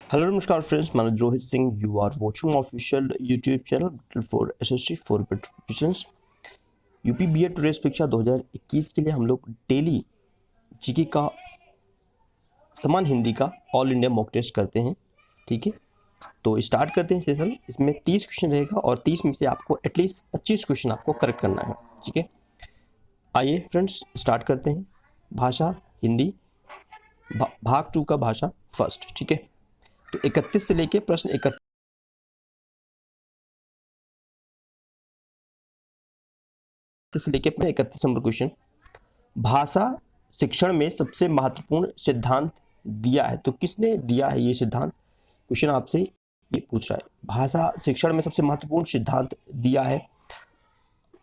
Hello नमस्कार friends, मैं Rohit Singh. You are watching official YouTube channel for SSC for preparations UP BEd प्रेस परीक्षा 2021 के लिए हम लोग डेली जीके का समान हिंदी का ऑल इंडिया मॉक टेस्ट करते हैं। ठीक है, तो स्टार्ट करते हैं सेशन। इसमें 30 क्वेश्चन रहेगा और 30 में से आपको एटलीस्ट 25 क्वेश्चन आपको करेक्ट करना है। ठीक है, आइए फ्रेंड्स स्टार्ट करते हैं। भाषा हिंदी भाग 2 का भाषा फर्स्ट। ठीक है, तो 31 से लेके प्रश्न 31 से लेके अपने 31 नंबर क्वेश्चन। भाषा शिक्षण में सबसे महत्वपूर्ण सिद्धांत दिया है, तो किसने दिया है ये सिद्धांत? क्वेश्चन आपसे ये पूछ रहा है, भाषा शिक्षण में सबसे महत्वपूर्ण सिद्धांत दिया है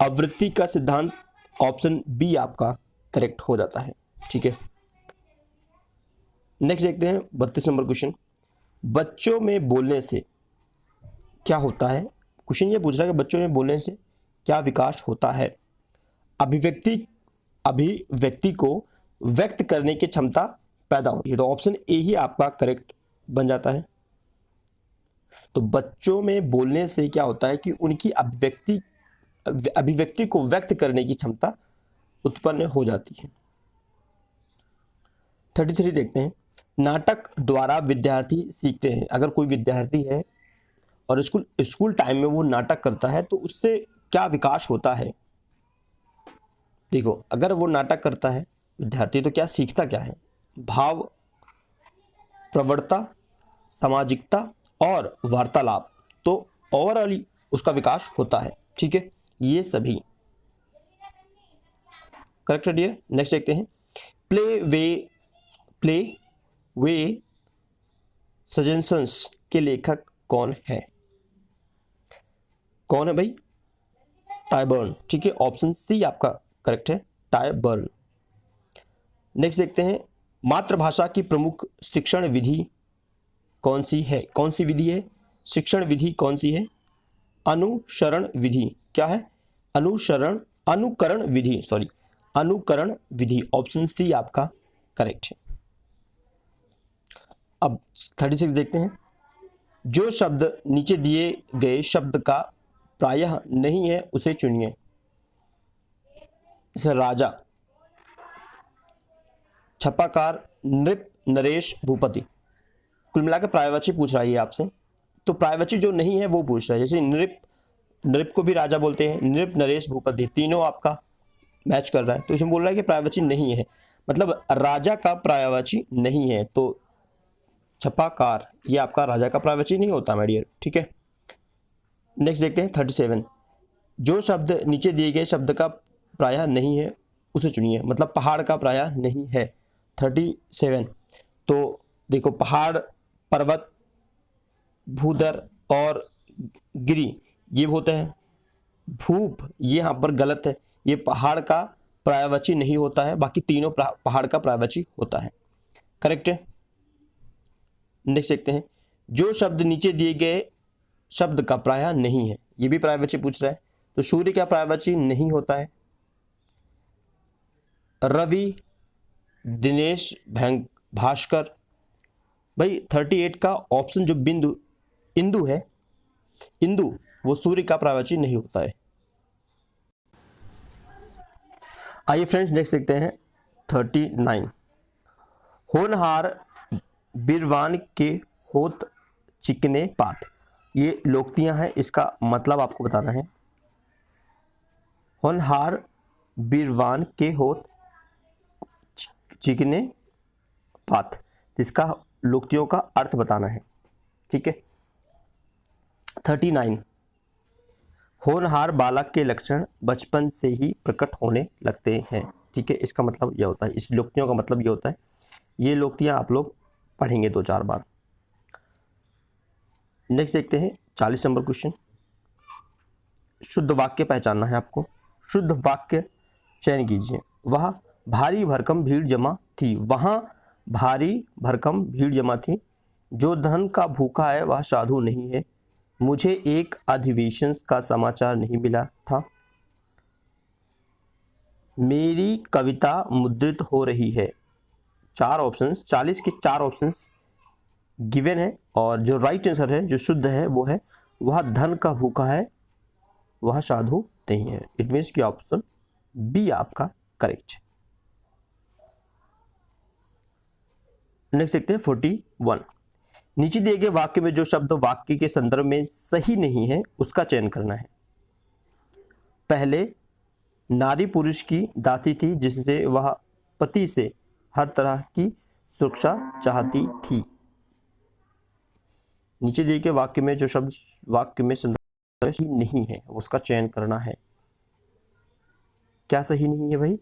आवृत्ति का सिद्धांत। ऑप्शन बी आपका करेक्ट हो जाता है। ठीक है, नेक्स्ट देखते हैं 32 नंबर क्वेश्चन। बच्चों में बोलने से क्या होता है? क्वेश्चन ये पूछ रहा है कि बच्चों में बोलने से क्या विकास होता है? अभिव्यक्ति अभिव्यक्ति को व्यक्त करने की क्षमता पैदा होती है, तो ऑप्शन ए ही आपका करेक्ट बन जाता है। तो बच्चों में बोलने से क्या होता है कि उनकी अभिव्यक्ति को व्यक्त करने की क्षमता उत्पन्न हो जाती है। 33 देखते हैं। नाटक द्वारा विद्यार्थी सीखते हैं। अगर कोई विद्यार्थी है और स्कूल टाइम में वो नाटक करता है तो उससे क्या विकास होता है? देखो, अगर वो नाटक करता है विद्यार्थी तो क्या सीखता क्या है? भाव, प्रवणता, सामाजिकता और वार्तालाप। तो ओवरऑल उसका विकास होता है। ठीक है, ये सभी करेक्ट है। नेक्स्ट देखते हैं। प्ले वे सजेशंस के लेखक कौन है? कौन है भाई? टायबर्न। ठीक है, ऑप्शन सी आपका करेक्ट है, टायबर्न। नेक्स्ट देखते हैं। मातृभाषा की प्रमुख शिक्षण विधि कौन सी है? कौन सी विधि है? शिक्षण विधि कौन सी है? अनुसरण विधि। क्या है? अनुकरण विधि, सॉरी, अनुकरण विधि। ऑप्शन सी आपका करेक्ट है। अब 36 देखते हैं। जो शब्द नीचे दिए गए शब्द का प्रायः नहीं है उसे चुनिए। जैसे राजा, छपाकार, नृप, नरेश, भूपति। कुल मिलाकर प्रायवाची पूछ रहा है आपसे, तो प्रायवाची जो नहीं है वो पूछ रहा है। जैसे नृप को भी राजा बोलते हैं, नृप, नरेश, भूपति, तीनों आपका मैच कर रहा है, तो इसमें बोल रहा है कि प्रायवाची नहीं है, मतलब राजा का प्रायवाची नहीं है। तो छपाकार ये आपका राजा का प्रायवाची नहीं होता माय डियर। ठीक है, नेक्स्ट देखते हैं 37। जो शब्द नीचे दिए गए शब्द का प्रायः नहीं है उसे चुनिए, मतलब पहाड़ का प्रायः नहीं है। 37, तो देखो, पहाड़, पर्वत, भूधर और गिरी ये होते हैं। भूप ये यहाँ पर गलत है, ये पहाड़ का प्रायवाची नहीं होता है, बाकी तीनों पहाड़ का प्रायवाची होता है। करेक्ट है। नेक्स्ट देखते हैं। जो शब्द नीचे दिए गए शब्द का प्रायः नहीं है, ये भी प्रायवाची पूछ रहा है, तो सूर्य का प्रायवाची नहीं होता है। रवि, दिनेश, भास्कर। भाई 38 का ऑप्शन जो इंदु है, इंदु वो सूर्य का प्रायवाची नहीं होता है। आइए फ्रेंड्स नेक्स्ट देखते हैं 39। होनहार बीरवान के होत चिकने पात। ये लोकतियां हैं, इसका मतलब आपको बताना है। होनहार बीरवान के होत चिकने पात, इसका लोकतियों का अर्थ बताना है। ठीक है। 39। होनहार बालक के लक्षण बचपन से ही प्रकट होने लगते हैं। ठीक है, इसका मतलब यह होता है, इस लोकतियों का मतलब यह होता है। ये लोकतियां आप लोग पढ़ेंगे 2-4 बार। नेक्स्ट देखते हैं 40 नंबर क्वेश्चन। शुद्ध वाक्य पहचानना है आपको। शुद्ध वाक्य चयन कीजिए। वह भारी भरकम भीड़ जमा थी। वहां भारी भरकम भीड़ जमा थी। जो धन का भूखा है वह साधु नहीं है। मुझे एक अधिवेशन का समाचार नहीं मिला था। मेरी कविता मुद्रित हो रही है। 4 ऑप्शंस, 40 के 4 ऑप्शंस गिवन है, और जो राइट आंसर है, जो शुद्ध है, वो है वह धन का भूखा है, वह साधु नहीं है। इट मीन्स कि ऑप्शन बी आपका करेक्ट है। नेक्स्ट देखते हैं 41। नीचे दिए गए वाक्य में जो शब्द वाक्य के संदर्भ में सही नहीं है उसका चयन करना है। पहले, नारी पुरुष की दासी थी जिससे वह पति से हर तरह की सुरक्षा चाहती थी। नीचे दिए गए वाक्य में जो शब्द वाक्य में संदर्भ सही नहीं है उसका चयन करना है। क्या सही नहीं है भाई?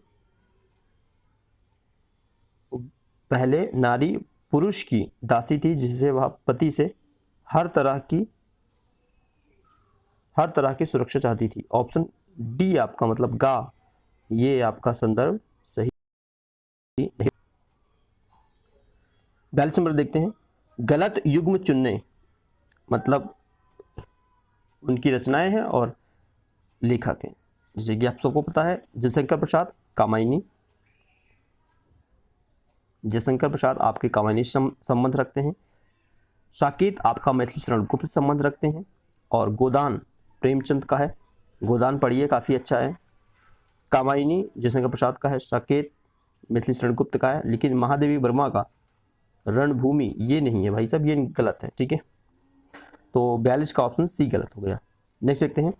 पहले, नारी पुरुष की दासी थी जिससे वह पति से हर तरह की सुरक्षा चाहती थी। ऑप्शन डी आपका मतलब गा, ये आपका संदर्भ सही नहीं। 42 नंबर देखते हैं। गलत युग्म चुनने मतलब उनकी रचनाएं हैं और लेखक हैं। जैसे कि आप सबको पता है जयशंकर प्रसाद कामायनी। जयशंकर प्रसाद आपके कामायनी संबंध रखते हैं। साकेत आपका मैथिली शरण गुप्त संबंध रखते हैं। और गोदान प्रेमचंद का है, गोदान पढ़िए काफ़ी अच्छा है। कामायनी जयशंकर प्रसाद का है, साकेत मैथिली शरण गुप्त का है। लेकिन महादेवी वर्मा का रणभूमि ये नहीं है भाई साहब, ये गलत है। ठीक है, तो 42 का ऑप्शन सी गलत हो गया। नेक्स्ट देखते हैं।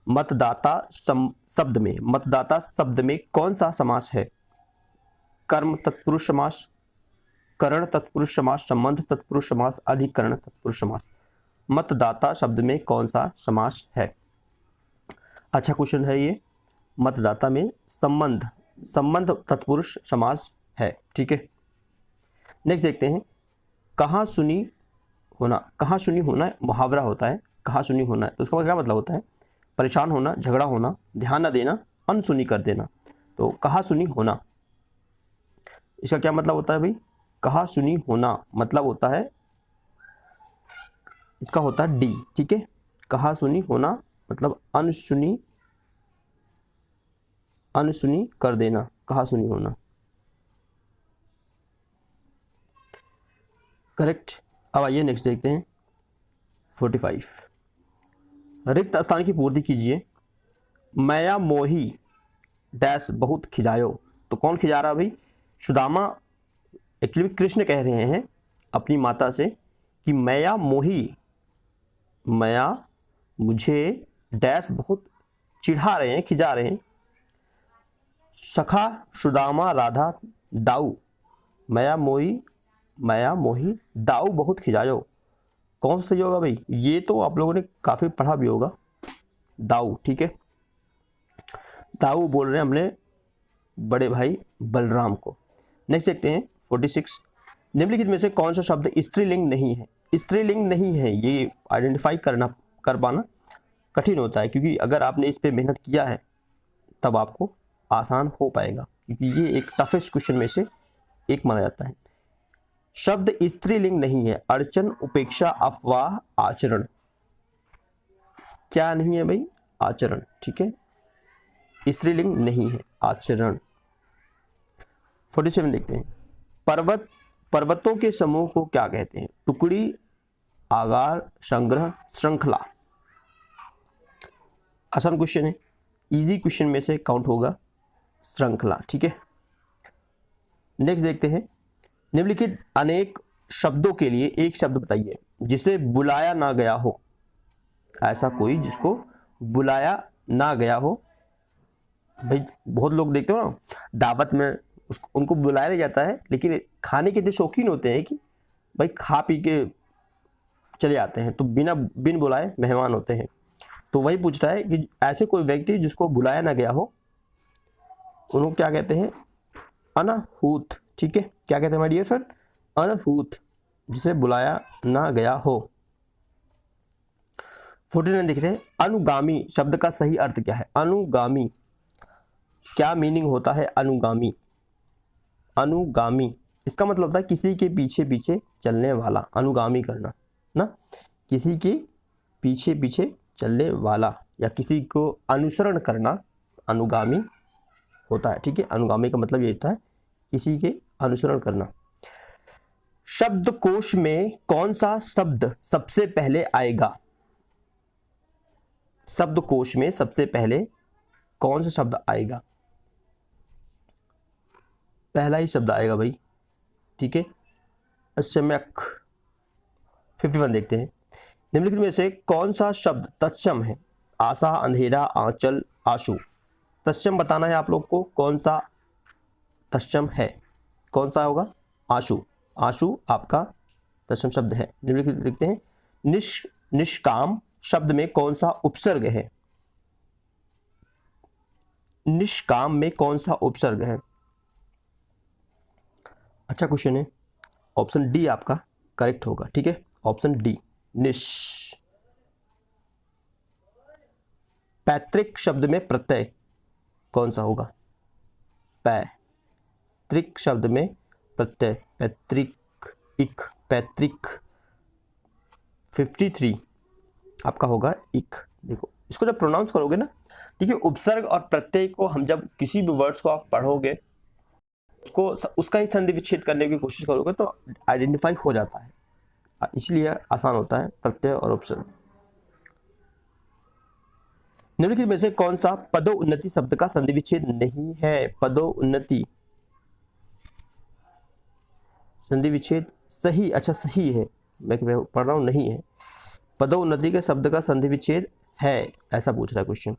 मतदाता शब्द में, मतदाता शब्द में कौन सा समास है? कर्म तत्पुरुष समास, करण तत्पुरुष समास, संबंध तत्पुरुष समास, अधिकरण तत्पुरुष समास। मतदाता शब्द में कौन सा समास है? अच्छा क्वेश्चन है ये। मतदाता में संबंध तत्पुरुष समास है। ठीक है, नेक्स्ट देखते हैं। कहाँ सुनी होना मुहावरा होता है। कहाँ सुनी होना है तो उसका क्या मतलब होता है? परेशान होना, झगड़ा होना, ध्यान न देना, अनसुनी कर देना। तो कहाँ सुनी होना, इसका क्या मतलब होता है भाई? कहाँ सुनी होना मतलब होता है, इसका होता है डी। ठीक है, कहाँ सुनी होना मतलब अनसुनी कर देना, कहाँ सुनी होना। करेक्ट। अब आइए नेक्स्ट देखते हैं 45। रिक्त स्थान की पूर्ति कीजिए। मैया मोही डैश बहुत खिजायो। तो कौन खिजा रहा भाई? सुदामा, एक्चुअली कृष्ण कह रहे हैं अपनी माता से कि मैया मोही, मैया मुझे डैश बहुत चिढ़ा रहे हैं, खिजा रहे हैं। सखा सुदामा राधा दाऊ, मैया मोही दाऊ बहुत खिजायो। कौन सा सही होगा भाई? ये तो आप लोगों ने काफ़ी पढ़ा भी होगा, दाऊ। ठीक है, दाऊ बोल रहे हैं हमने बड़े भाई बलराम को। नेक्स्ट देखते हैं 46। निम्नलिखित में से कौन सा शब्द स्त्रीलिंग नहीं है? स्त्रीलिंग नहीं है ये आइडेंटिफाई कर पाना कठिन होता है, क्योंकि अगर आपने इस पे मेहनत किया है तब आपको आसान हो पाएगा, क्योंकि ये एक टफेस्ट क्वेश्चन में से एक माना जाता है। शब्द स्त्रीलिंग नहीं है। अड़चन, उपेक्षा, अफवाह, आचरण। क्या नहीं है भाई? आचरण। ठीक है, स्त्रीलिंग नहीं है, आचरण। 47 देखते हैं। पर्वतों के समूह को क्या कहते हैं? टुकड़ी, आगार, संग्रह, श्रृंखला। आसान क्वेश्चन है, इजी क्वेश्चन में से काउंट होगा श्रृंखला। ठीक है, नेक्स्ट देखते हैं। निम्नलिखित अनेक शब्दों के लिए एक शब्द बताइए जिसे बुलाया ना गया हो। ऐसा कोई जिसको बुलाया ना गया हो। भाई बहुत लोग देखते हो ना दावत में, उनको बुलाया नहीं जाता है, लेकिन खाने के इतने शौकीन होते हैं कि भाई खा पी के चले आते हैं, तो बिन बुलाए मेहमान होते हैं। तो वही पूछ रहा है कि ऐसे कोई व्यक्ति जिसको बुलाया ना गया हो, उनको क्या कहते हैं? अनाहूत। ठीक है, क्या कहते हैं माय डियर फ्रेंड? अनाहूत, जिसे बुलाया ना गया हो। 49 देख रहे हैं। अनुगामी शब्द का सही अर्थ क्या है? अनुगामी, क्या मीनिंग होता है अनुगामी? अनुगामी इसका मतलब होता है किसी के पीछे पीछे चलने वाला। अनुगामी करना ना, किसी के पीछे पीछे चलने वाला या किसी को अनुसरण करना अनुगामी होता है। ठीक है, अनुगामी का मतलब ये होता है किसी के अनुसरण करना। शब्दकोश में कौन सा शब्द सबसे पहले आएगा? शब्दकोश में सबसे पहले कौन सा शब्द आएगा? पहला ही शब्द आएगा भाई, ठीक है। सम्यक 51 देखते हैं। निम्नलिखित में से कौन सा शब्द तत्सम है? आशा, अंधेरा, आंचल, आशु। तत्सम बताना है आप लोग को, कौन सा तत्सम है, कौन सा होगा? आशु। आशु आपका तत्सम शब्द है। निम्नलिखित देखते हैं। निष्काम शब्द में कौन सा उपसर्ग है? निष्काम में कौन सा उपसर्ग है? अच्छा क्वेश्चन है। ऑप्शन डी आपका करेक्ट होगा, ठीक है, ऑप्शन डी निश। पैतृक शब्द में प्रत्यय कौन सा होगा? पैतृक शब्द में प्रत्यय, पैतृक, इक, पैतृक 53 आपका होगा इक। देखो इसको जब प्रोनाउंस करोगे ना, ठीक है, उपसर्ग और प्रत्यय को हम जब किसी भी वर्ड्स को आप पढ़ोगे उसको उसका ही संधि विच्छेद करने की कोशिश करोगे तो आइडेंटिफाई हो जाता है, इसलिए आसान होता है प्रत्यय और उपसर्ग। निम्नलिखित में से कौन सा पदोन्नति शब्द का संधि विच्छेद नहीं है? पदोन्नति संधि विच्छेद सही, अच्छा सही है, मैं पढ़ रहा हूं नहीं है। पदोन्नति के शब्द का संधि विच्छेद है, ऐसा पूछ रहा है क्वेश्चन।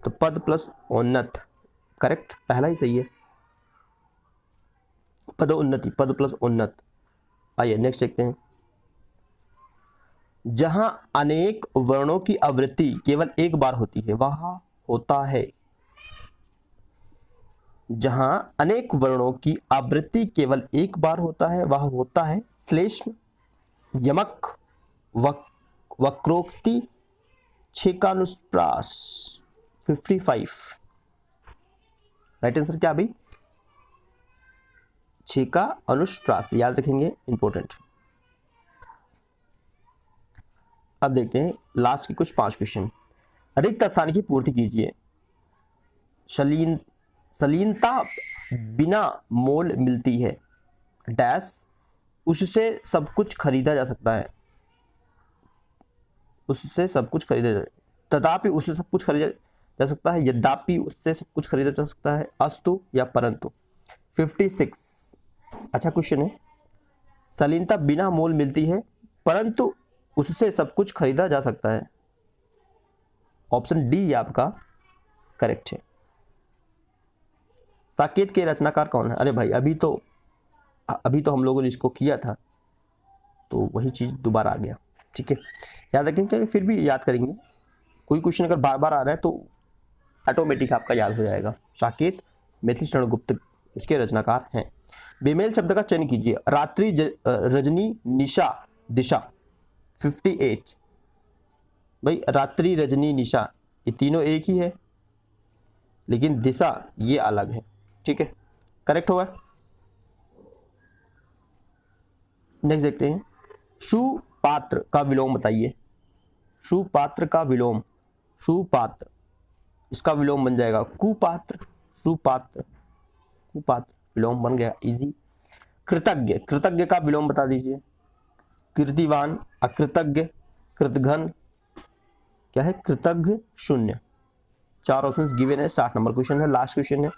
तो पद प्लस उन्नत करेक्ट, पहला ही सही है। पदोन्नति, पद प्लस उन्नत। आइए नेक्स्ट देखते हैं। जहां अनेक वर्णों की आवृत्ति केवल एक बार होती है वह होता है। जहां अनेक वर्णों की आवृत्ति केवल एक बार होता है वह होता है श्लेष्म, यमक, वक्रोक्ति, छेकानुप्रास। 55 राइट आंसर क्या भाई? छेका अनुप्रास, याद रखेंगे, इंपॉर्टेंट। अब देखते हैं लास्ट के कुछ 5 क्वेश्चन। रिक्त स्थान की पूर्ति कीजिए। शालीनता बिना मोल मिलती है, डैश, उससे सब कुछ खरीदा जा सकता है, उससे सब कुछ खरीदा जा, तथापि उससे सब कुछ खरीदा जा सकता है, यद्यपि उससे सब कुछ खरीदा जा सकता है, अस्तु या परंतु। 56 अच्छा क्वेश्चन है। शालीनता बिना मोल मिलती है परंतु उससे सब कुछ खरीदा जा सकता है, ऑप्शन डी आपका करेक्ट है। साकेत के रचनाकार कौन है? अरे भाई अभी तो हम लोगों ने इसको किया था तो वही चीज दोबारा आ गया, ठीक है, याद रखेंगे, फिर भी याद करेंगे। कोई क्वेश्चन अगर बार बार आ रहा है तो ऑटोमेटिक आपका याद हो जाएगा। साकेत मैथिली शरण गुप्त इसके रचनाकार हैं। बेमेल शब्द का चयन कीजिए। रात्रि, रजनी, निशा, दिशा। 58 भाई रात्रि, रजनी, निशा ये तीनों एक ही है लेकिन दिशा ये अलग है, ठीक है, करेक्ट होगा। नेक्स्ट देखते हैं। सुपात्र का विलोम बताइए। सुपात्र का विलोम, सुपात्र, इसका विलोम बन जाएगा कुपात्र। सुपात्र, कुपात्र, विलोम बन गया, इजी। कृतज्ञ, कृतज्ञ का विलोम बता दीजिए। कीर्तिवान, अकृतज्ञ, कृतघ्न, क्या है? कृतज्ञ, शून्य। 4 ऑप्शंस गिवन है। 60 नंबर क्वेश्चन है, लास्ट क्वेश्चन है।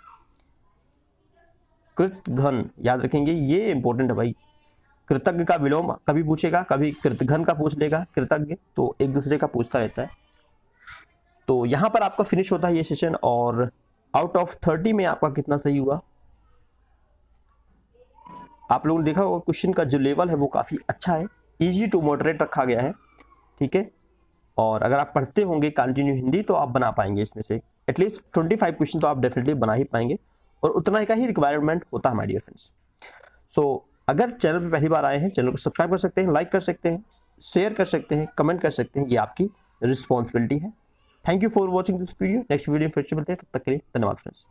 कृतघ्न याद रखेंगे, ये इंपॉर्टेंट है भाई। कृतज्ञ का विलोम कभी पूछेगा, कभी कृतघ्न का पूछ लेगा, कृतज्ञ, तो एक दूसरे का पूछता रहता है। तो यहां पर आपका फिनिश होता है ये सेशन। और आउट ऑफ 30 में आपका कितना सही हुआ? आप लोगों ने देखा होगा क्वेश्चन का जो लेवल है वो काफी अच्छा है, इजी टू मॉडरेट रखा गया है, ठीक है। और अगर आप पढ़ते होंगे कंटिन्यू हिंदी तो आप बना पाएंगे इसमें से एटलीस्ट 25 क्वेश्चन तो आप डेफिनेटली बना ही पाएंगे, और उतना का ही रिक्वायरमेंट होता है माय डियर फ्रेंड्स। सो अगर चैनल पर पहली बार आए हैं, चैनल को सब्सक्राइब कर सकते हैं, लाइक कर सकते हैं, शेयर कर सकते हैं, कमेंट कर सकते हैं, ये आपकी रिस्पॉन्सिबिलिटी है। Thank you for watching this video. Next video फिर से मिलते हैं, तब तक के लिए धन्यवाद फ्रेंड्स।